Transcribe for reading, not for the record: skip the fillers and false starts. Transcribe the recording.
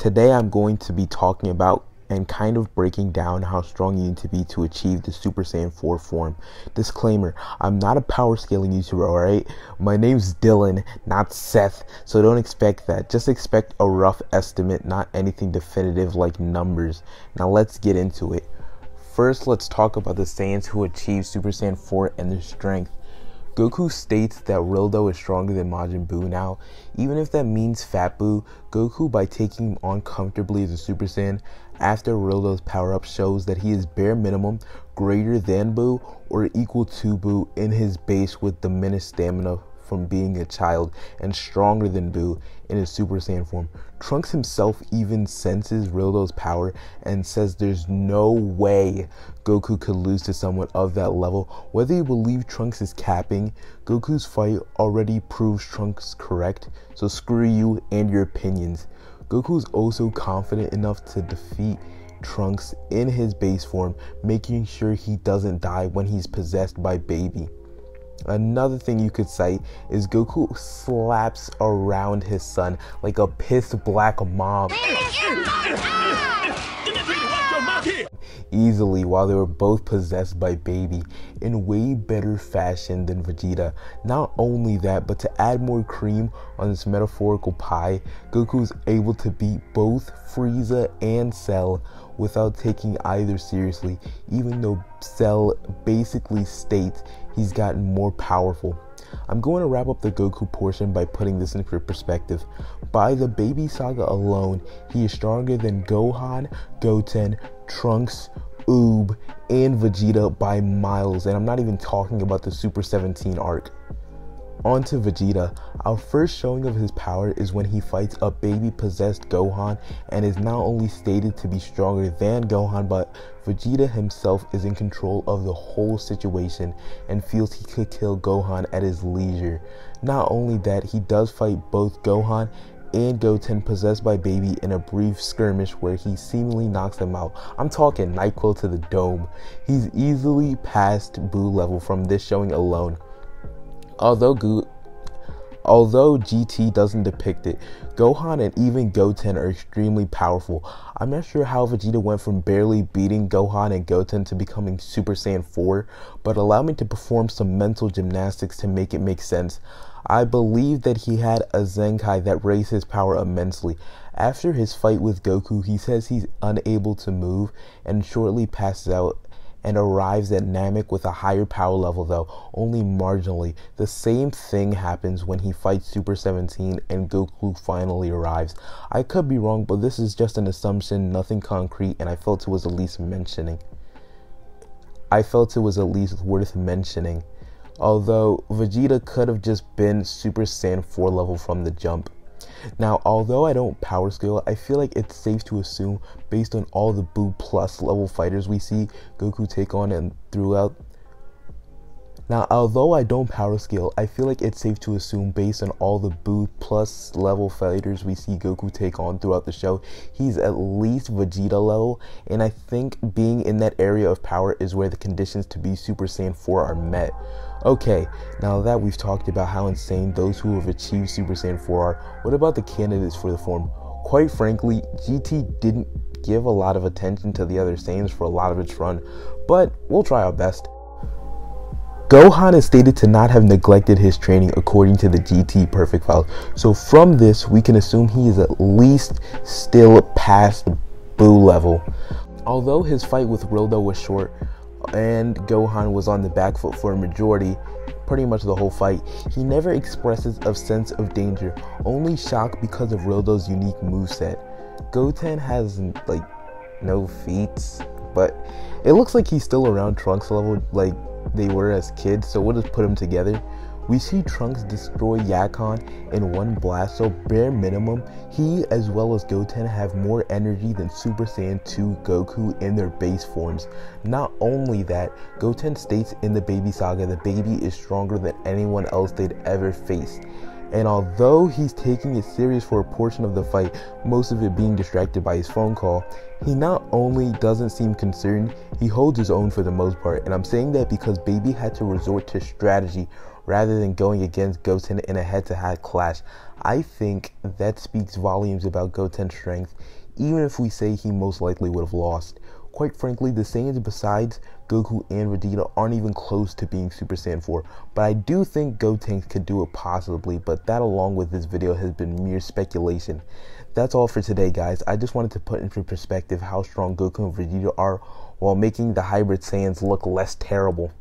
Today I'm going to be talking about and kind of breaking down how strong you need to be to achieve the Super Saiyan 4 form. Disclaimer, I'm not a power scaling YouTuber, alright? My name's Dylan, not Seth, so don't expect that. Just expect a rough estimate, not anything definitive like numbers. Now let's get into it. First, let's talk about the Saiyans who achieved Super Saiyan 4 and their strength. Goku states that Rildo is stronger than Majin Buu now. Even if that means Fat Buu, Goku, by taking him on comfortably as a Super Saiyan after Rildo's power-up, shows that he is bare minimum greater than Buu or equal to Buu in his base with diminished stamina from being a child, and stronger than Buu in his Super Saiyan form. Trunks himself even senses Rildo's power and says there's no way Goku could lose to someone of that level. Whether you believe Trunks is capping, Goku's fight already proves Trunks correct, so screw you and your opinions. Goku's also confident enough to defeat Trunks in his base form, making sure he doesn't die when he's possessed by Baby. Another thing you could cite is Goku slaps around his son like a pissed black mom easily while they were both possessed by Baby in way better fashion than Vegeta. Not only that, but to add more cream on this metaphorical pie, Goku's able to beat both Frieza and Cell without taking either seriously, even though Cell basically states he's gotten more powerful. I'm going to wrap up the Goku portion by putting this into perspective. By the Baby Saga alone, he is stronger than Gohan, Goten, Trunks, Oob, and Vegeta by miles, and I'm not even talking about the Super 17 arc. On to Vegeta. Our first showing of his power is when he fights a baby-possessed Gohan and is not only stated to be stronger than Gohan, but Vegeta himself is in control of the whole situation and feels he could kill Gohan at his leisure. Not only that, he does fight both Gohan and Goten possessed by Baby in a brief skirmish where he seemingly knocks them out. I'm talking NyQuil to the dome. He's easily past Buu level from this showing alone. Although GT doesn't depict it, Gohan and even Goten are extremely powerful. I'm not sure how Vegeta went from barely beating Gohan and Goten to becoming Super Saiyan 4, but allow me to perform some mental gymnastics to make it make sense. I believe that he had a Zenkai that raised his power immensely. After his fight with Goku, he says he's unable to move and shortly passes out, and arrives at Namek with a higher power level, though only marginally. The same thing happens when he fights Super 17 and Goku finally arrives. I could be wrong, but this is just an assumption, nothing concrete, and I felt it was at least worth mentioning. Although Vegeta could have just been Super Saiyan 4 level from the jump. Now, although I don't power scale, I feel like it's safe to assume, based on all the Buu Plus level fighters we see Goku take on and throughout. Now, although I don't power scale, I feel like it's safe to assume, based on all the Buu Plus level fighters we see Goku take on throughout the show, he's at least Vegeta level, and I think being in that area of power is where the conditions to be Super Saiyan 4 are met. Okay, now that we've talked about how insane those who have achieved Super Saiyan 4 are, what about the candidates for the form? Quite frankly, GT didn't give a lot of attention to the other Saiyans for a lot of its run, but we'll try our best. Gohan is stated to not have neglected his training according to the GT Perfect files, so from this we can assume he is at least still past Buu level. Although his fight with Rildo was short, and Gohan was on the back foot for a majority, pretty much the whole fight, he never expresses a sense of danger, only shock because of Rildo's unique moveset. Goten has no feats, but it looks like he's still around Trunks level like they were as kids, so we'll just put them together. We see Trunks destroy Yakon in one blast, so bare minimum, he as well as Goten have more energy than Super Saiyan 2 Goku in their base forms. Not only that, Goten states in the Baby Saga that Baby is stronger than anyone else they'd ever faced. And although he's taking it serious for a portion of the fight, most of it being distracted by his phone call, he not only doesn't seem concerned, he holds his own for the most part. And I'm saying that because Baby had to resort to strategy rather than going against Goten in a head-to-head clash. I think that speaks volumes about Goten's strength, even if we say he most likely would have lost. Quite frankly, the Saiyans besides Goku and Vegeta aren't even close to being Super Saiyan 4, but I do think Goten could do it possibly, but that along with this video has been mere speculation. That's all for today, guys. I just wanted to put into perspective how strong Goku and Vegeta are while making the hybrid Saiyans look less terrible.